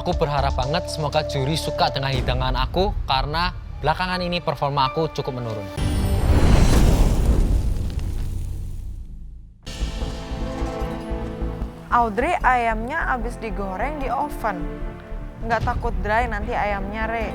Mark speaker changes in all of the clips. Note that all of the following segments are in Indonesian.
Speaker 1: Aku berharap banget semoga juri suka dengan hidangan aku karena belakangan ini performa aku cukup menurun.
Speaker 2: Audrey, ayamnya abis digoreng di oven. Nggak takut dry nanti ayamnya, Re.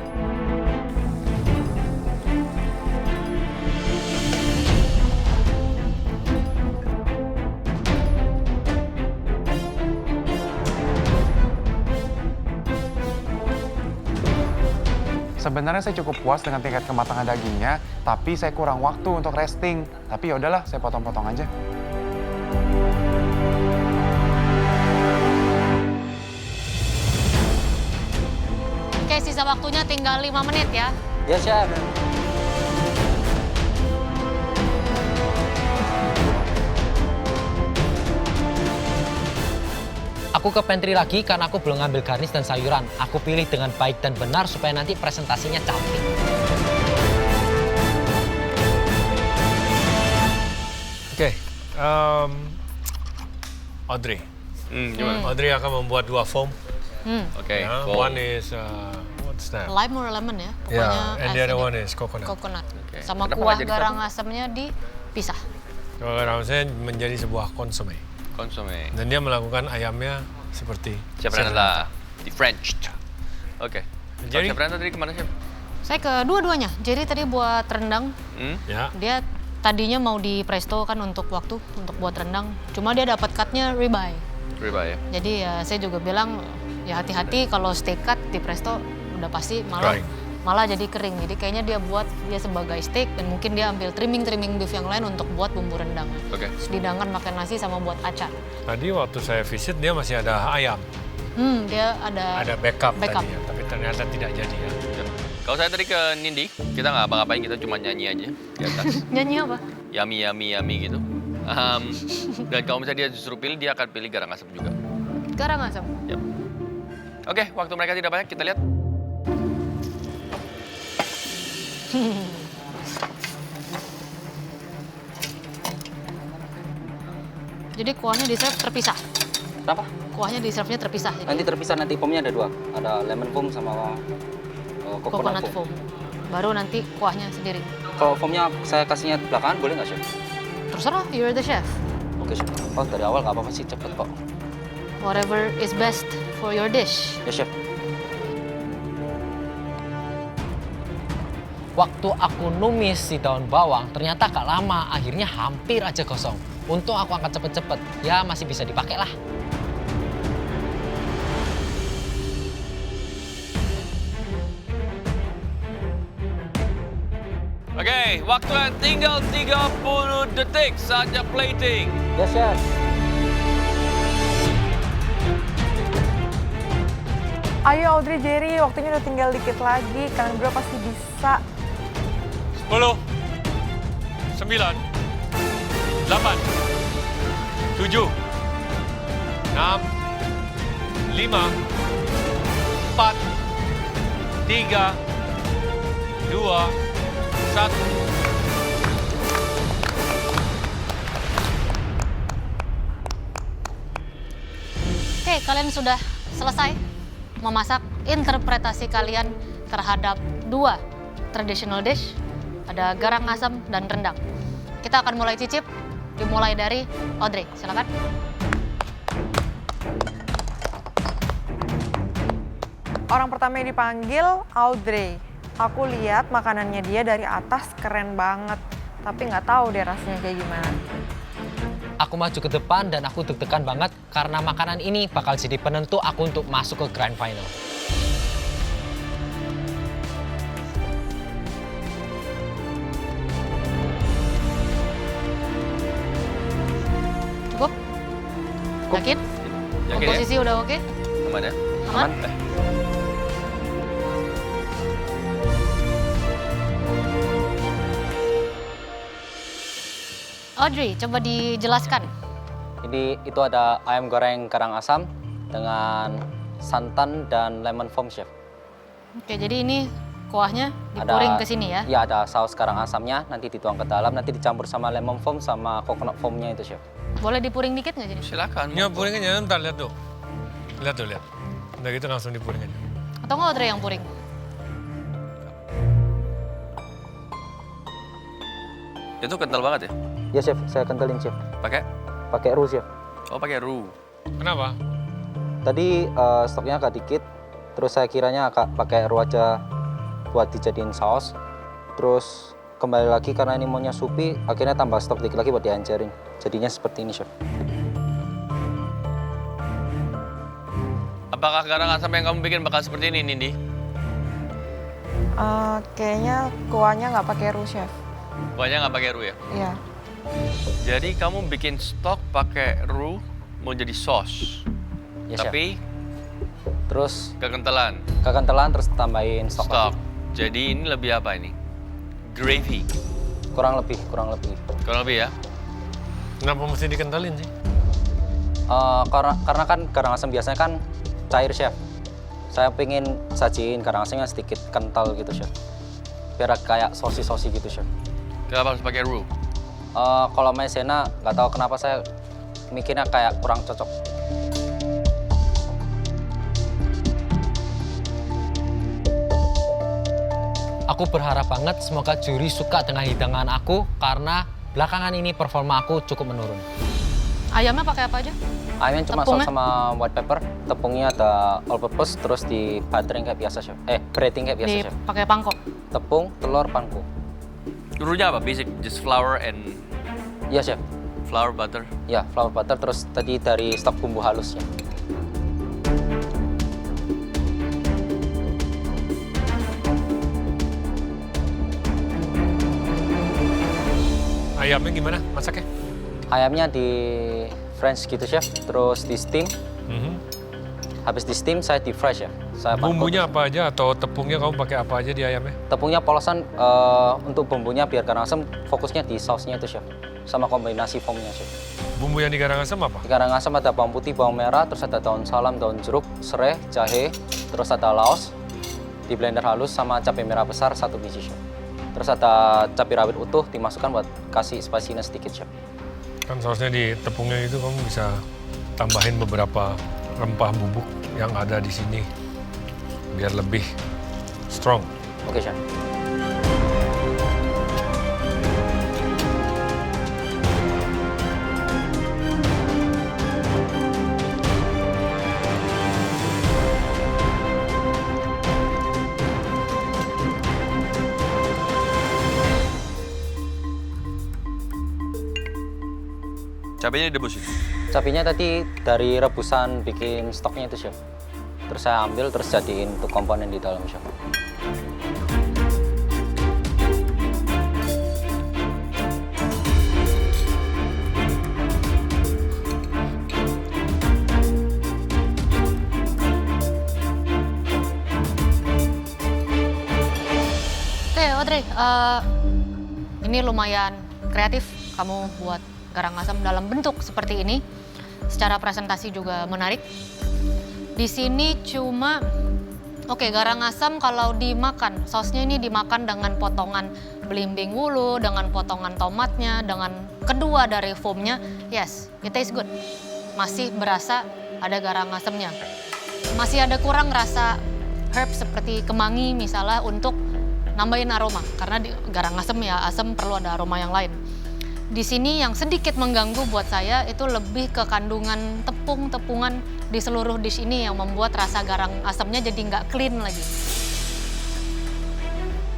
Speaker 3: Sebenarnya saya cukup puas dengan tingkat kematangan dagingnya, tapi saya kurang waktu untuk resting. Tapi ya udahlah, saya potong-potong aja.
Speaker 4: Oke, sisa waktunya tinggal 5 menit ya.
Speaker 5: Ya, Chef.
Speaker 1: Aku ke pantry lagi karena aku belum ngambil garnish dan sayuran. Aku pilih dengan baik dan benar supaya nanti presentasinya cantik.
Speaker 6: Oke, Audrey.
Speaker 7: Gimana?
Speaker 6: Audrey akan membuat 2 foam.
Speaker 7: Oke,
Speaker 6: Ya,
Speaker 7: foam.
Speaker 6: one is what's that?
Speaker 4: Lime or lemon ya, pokoknya.
Speaker 6: Yeah, and the other
Speaker 4: ini,
Speaker 6: one is coconut.
Speaker 4: coconut.
Speaker 7: Oke.
Speaker 4: Sama
Speaker 7: Kenapa
Speaker 4: kuah
Speaker 7: nggak jadi
Speaker 4: garang
Speaker 7: satu?
Speaker 4: asamnya dipisah.
Speaker 6: Kalau saya menjadi sebuah konsome.
Speaker 7: Konsumsi.
Speaker 6: Dan dia melakukan ayamnya seperti
Speaker 7: Chef Renata di French. Oke.
Speaker 6: Jadi-
Speaker 7: Chef Renata tadi kemana, Chef?
Speaker 4: Saya kedua-duanya. Jadi tadi buat rendang,
Speaker 6: Ya.
Speaker 4: dia tadinya mau di presto kan untuk waktu untuk buat rendang. Cuma dia dapat cutnya ribeye.
Speaker 7: Ribeye ya?
Speaker 4: Jadi ya saya juga bilang ya hati-hati kalau steak cut di presto udah pasti malah jadi kering. Jadi kayaknya dia buat dia sebagai steak dan mungkin dia ambil trimming beef yang lain untuk buat bumbu rendang.
Speaker 7: Oke.
Speaker 4: Terus dihidangan makan nasi sama buat acar.
Speaker 6: Tadi waktu saya visit dia masih ada ayam.
Speaker 4: Dia ada
Speaker 6: Ada backup
Speaker 4: Backup.
Speaker 6: tadi ya, tapi ternyata tidak jadi ya.
Speaker 7: Kalau saya tadi ke Nindi, kita nggak apa-apain, kita cuma nyanyi aja di atas.
Speaker 4: nyanyi apa?
Speaker 7: Yummy, yummy, yummy gitu. Dan kalau misalnya dia disuruh pilih, dia akan pilih garang asap juga.
Speaker 4: Garang asam.
Speaker 7: Yap. Oke, waktu mereka tidak banyak, kita lihat.
Speaker 4: Jadi kuahnya di serve terpisah.
Speaker 5: Kenapa?
Speaker 4: Kuahnya di serve-nya terpisah. Jadi
Speaker 5: Nanti terpisah, nanti foamnya ada 2. Ada lemon foam sama coconut
Speaker 4: coconut
Speaker 5: foam.
Speaker 4: foam. Baru nanti kuahnya sendiri.
Speaker 5: Kalau foamnya saya kasihnya belakangan, boleh nggak, Chef?
Speaker 4: Terserah, you're the chef.
Speaker 5: Oke, Chef. Oh, dari awal nggak apa-apa sih, cepet kok.
Speaker 4: Whatever is best for your dish.
Speaker 5: Ya, Chef.
Speaker 1: Waktu aku numis si daun bawang, ternyata gak lama, akhirnya hampir aja gosong. Untung aku angkat cepet-cepet, ya masih bisa dipakai lah.
Speaker 7: Oke, waktunya tinggal 30 detik saatnya plating.
Speaker 5: Ya, Chef.
Speaker 2: Ayo Audrey, Jerry, waktunya udah tinggal dikit lagi. Kalian berdua pasti bisa.
Speaker 6: 10, 9, 8, 7, 6, 5, 4, 3, 2, 1.
Speaker 4: Oke, kalian sudah selesai memasak interpretasi kalian terhadap 2 traditional dish. Ada garang asam dan rendang. Kita akan mulai cicip, dimulai dari Audrey, silakan.
Speaker 2: Orang pertama yang dipanggil, Audrey. Aku lihat makanannya dia dari atas keren banget. Tapi nggak tahu deh rasanya kayak gimana.
Speaker 1: Aku maju ke depan dan aku deg-degan banget karena makanan ini bakal jadi penentu aku untuk masuk ke grand final.
Speaker 4: Cukup? Yakin?
Speaker 7: Yakin ya?
Speaker 4: Komposisi udah oke?
Speaker 7: Aman ya?
Speaker 4: Aman? Audrey, coba dijelaskan.
Speaker 5: Ini itu ada ayam goreng garang asam dengan santan dan lemon foam, Chef.
Speaker 4: Oke, jadi ini kuahnya dipuring ke sini ya?
Speaker 5: Iya, ada saus garang asamnya, nanti dituang ke dalam, nanti dicampur sama lemon foam sama coconut foamnya itu, Chef.
Speaker 4: Boleh dipuring dikit nggak jadi?
Speaker 7: Silakan.
Speaker 6: Ya, puring aja, ntar lihat tuh. Lihat tuh, lihat. Udah gitu langsung dipuring aja.
Speaker 4: Atau nggak Audrey yang puring?
Speaker 7: Itu kental banget ya?
Speaker 5: Ya chef, saya kentalin chef. Pakai roux chef.
Speaker 7: Oh, pakai roux.
Speaker 6: Kenapa?
Speaker 5: Tadi stoknya agak dikit, terus saya kiranya pakai roux aja buat dijadiin saus. Terus kembali lagi karena ini maunya supi, akhirnya tambah stok dikit lagi buat dihancurin. Jadinya seperti ini chef.
Speaker 7: Apakah garang asam yang kamu bikin bakal seperti ini, Nindi?
Speaker 2: Kayaknya kuahnya nggak pakai roux, Chef.
Speaker 7: Kuahnya nggak pakai roux ya?
Speaker 2: Iya.
Speaker 7: Jadi kamu bikin stok pakai roux mau jadi sos,
Speaker 5: Ya chef.
Speaker 7: tapi
Speaker 5: Terus
Speaker 7: kekentalan.
Speaker 5: terus tambahin stok
Speaker 7: Stok.
Speaker 5: lagi.
Speaker 7: Jadi ini lebih apa ini? Gravy.
Speaker 5: Kurang lebih.
Speaker 7: Kurang lebih ya?
Speaker 6: Kenapa mesti dikentalin sih?
Speaker 5: Karena kan garang asam biasanya kan cair chef. Saya pengen sajiin garang asamnya sedikit kental gitu chef. Biar kayak sosi-sosi gitu chef.
Speaker 7: Kenapa harus pakai roux?
Speaker 5: Kalau maizena nggak tahu kenapa saya mikirnya kayak kurang cocok.
Speaker 1: Aku berharap banget semoga juri suka dengan hidangan aku karena belakangan ini performa aku cukup menurun.
Speaker 4: Ayamnya pakai apa aja?
Speaker 5: Ayamnya cuma
Speaker 4: Tepungnya?
Speaker 5: saus sama white pepper, tepungnya ada all purpose, terus di buttering kayak biasa chef. Breading kayak biasa chef.
Speaker 4: Pakai pangkok.
Speaker 5: Tepung, telur, panko.
Speaker 7: Rouxnya apa? Basic, just flour and
Speaker 5: Iya chef.
Speaker 7: flour butter.
Speaker 5: Ya, flour butter, terus tadi dari stok bumbu halusnya.
Speaker 6: Ayamnya gimana masaknya?
Speaker 5: Ayamnya di French gitu chef, terus di steam. Habis di steam saya di fry chef. Saya pangkok.
Speaker 6: Bumbunya apa aja atau tepungnya kamu pakai apa aja di ayamnya?
Speaker 5: Tepungnya polosan untuk bumbunya biar garang asam fokusnya di sausnya itu chef. Sama kombinasi foamnya chef.
Speaker 6: Bumbu yang di garang asam apa?
Speaker 5: Di garang asam ada bawang putih, bawang merah, terus ada daun salam, daun jeruk, serai, jahe, terus ada laos, di blender halus sama cabai merah besar 1 biji chef. Terus ada cabai rawit utuh dimasukkan buat kasih spiciness sedikit chef.
Speaker 6: Kan sausnya di tepungnya itu kamu bisa tambahin beberapa rempah bubuk yang ada di sini biar lebih strong.
Speaker 5: Oke chef.
Speaker 7: Cabenya didebus itu.
Speaker 5: Cabenya tadi dari rebusan bikin stoknya itu chef. Terus saya ambil terus jadiin untuk komponen di dalam chef.
Speaker 4: Oke, Audrey, ini lumayan kreatif kamu buat garang asam dalam bentuk seperti ini. Secara presentasi juga menarik. Di sini cuma, garang asam kalau dimakan, sausnya ini dimakan dengan potongan belimbing wulu, dengan potongan tomatnya, dengan kedua dari foamnya, yes, it tastes good. Masih berasa ada garang asamnya. Masih ada kurang rasa herb seperti kemangi misalnya untuk nambahin aroma, karena di garang asam ya, asam perlu ada aroma yang lain. Di sini yang sedikit mengganggu buat saya itu lebih ke kandungan tepung-tepungan di seluruh dish ini yang membuat rasa garang asamnya jadi nggak clean lagi.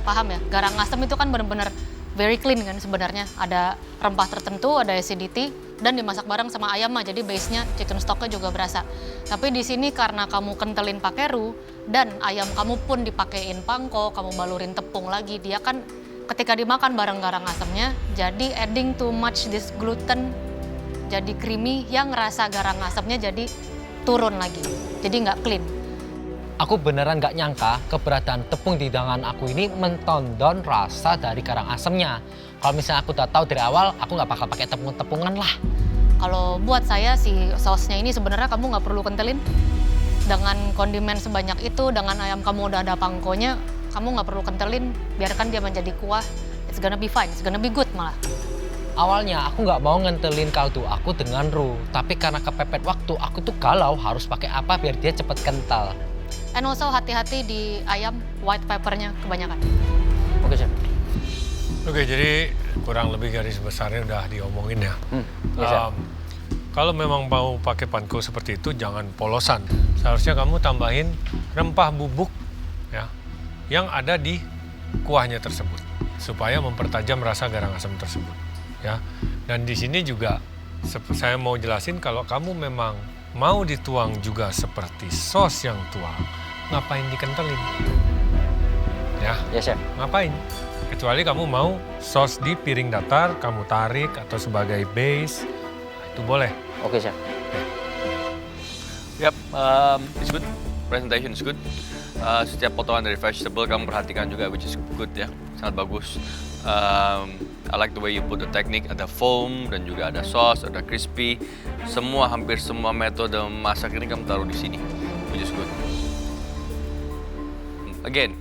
Speaker 4: Paham ya? Garang asam itu kan benar-benar very clean kan sebenarnya. Ada rempah tertentu, ada acidity, dan dimasak bareng sama ayam jadi base-nya chicken stock-nya juga berasa. Tapi di sini karena kamu kentelin pakai roux dan ayam kamu pun dipakein pangko, kamu balurin tepung lagi, dia kan ketika dimakan bareng garang asamnya, jadi adding too much this gluten, jadi creamy yang rasa garang asamnya jadi turun lagi, jadi nggak clean.
Speaker 1: Aku beneran nggak nyangka keberadaan tepung di hidangan aku ini mentondon rasa dari garang asamnya. Kalau misalnya aku udah tahu dari awal, aku nggak bakal pakai tepung-tepungan lah.
Speaker 4: Kalau buat saya si sausnya ini sebenarnya kamu nggak perlu kentelin. Dengan kondimen sebanyak itu, dengan ayam kamu udah ada pangkonya, kamu nggak perlu kentelin, biarkan dia menjadi kuah. It's gonna be fine, it's gonna be good malah.
Speaker 1: Awalnya aku nggak mau ngentelin kaldu aku dengan roux, tapi karena kepepet waktu, aku tuh galau harus pakai apa biar dia cepet kental.
Speaker 4: And also hati-hati di ayam, white peppernya kebanyakan.
Speaker 1: Oke, Chef.
Speaker 6: Oke, jadi kurang lebih garis besarnya udah diomongin ya.
Speaker 5: Iya, Chef.
Speaker 6: Kalau memang mau pakai panko seperti itu, jangan polosan. Seharusnya kamu tambahin rempah bubuk ya, yang ada di kuahnya tersebut, supaya mempertajam rasa garang asam tersebut. Ya, dan di sini juga saya mau jelasin kalau kamu memang mau dituang juga seperti sos yang tuang, ngapain dikentelin? Ya,
Speaker 5: Ya, Chef.
Speaker 6: ngapain? Kecuali kamu mau sos di piring datar, kamu tarik atau sebagai base, itu boleh.
Speaker 5: Oke, Chef.
Speaker 7: Yap, it's good. Presentation is good. Setiap potongan dari vegetable kamu perhatikan juga, which is good ya, sangat bagus. I like the way you put the technique, ada foam dan juga ada sauce, ada crispy. Hampir semua metode masak ini kamu taruh di sini, which is good. Again,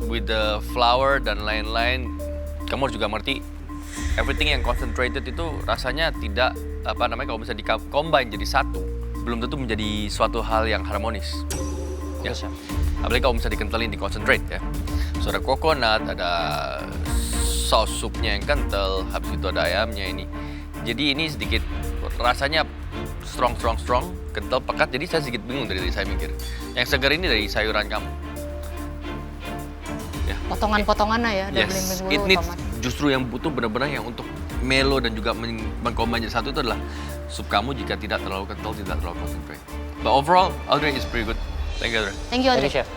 Speaker 7: with the flour dan lain-lain, kamu harus juga ngerti everything yang concentrated itu rasanya tidak kalau bisa di-combine jadi satu, belum tentu menjadi suatu hal yang harmonis. Ya, apalagi kalau bisa dikentalin, di-concentrate ya. So ada coconut, ada saus supnya yang kental, habis itu ada ayamnya ini. Jadi ini sedikit rasanya strong, kental, pekat. Jadi saya sedikit bingung dari saya mikir. Yang segar ini dari sayuran kamu. Ya.
Speaker 4: Potongan-potongannya ya,
Speaker 7: Yes,
Speaker 4: double minggu
Speaker 7: it needs
Speaker 4: tomat.
Speaker 7: justru yang butuh benar-benar yang untuk melo dan juga mengcombine jadi satu itu adalah sup kamu jika tidak terlalu kental, tidak terlalu concentrate. But overall, Audrey is pretty good. Thank you, Audrey.
Speaker 4: Thank you, Audrey.
Speaker 5: Jadi, Chef.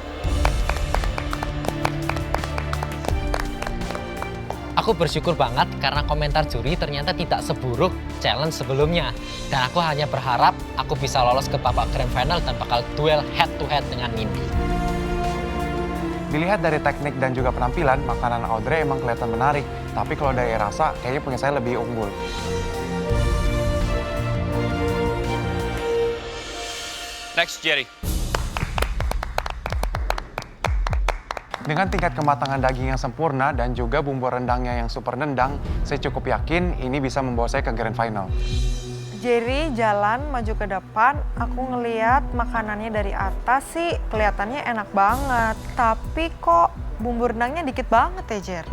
Speaker 1: Aku bersyukur banget karena komentar juri ternyata tidak seburuk challenge sebelumnya. Dan aku hanya berharap aku bisa lolos ke babak grand final dan bakal duel head to head dengan Nindi.
Speaker 3: Dilihat dari teknik dan juga penampilan, makanan Audrey emang kelihatan menarik. Tapi kalau dari rasa, kayaknya punya saya lebih unggul.
Speaker 7: Next, Jerry.
Speaker 3: Dengan tingkat kematangan daging yang sempurna dan juga bumbu rendangnya yang super nendang, saya cukup yakin ini bisa membawa saya ke grand final.
Speaker 2: Jerry jalan maju ke depan, aku ngeliat makanannya dari atas sih kelihatannya enak banget. Tapi kok bumbu rendangnya dikit banget ya, Jer?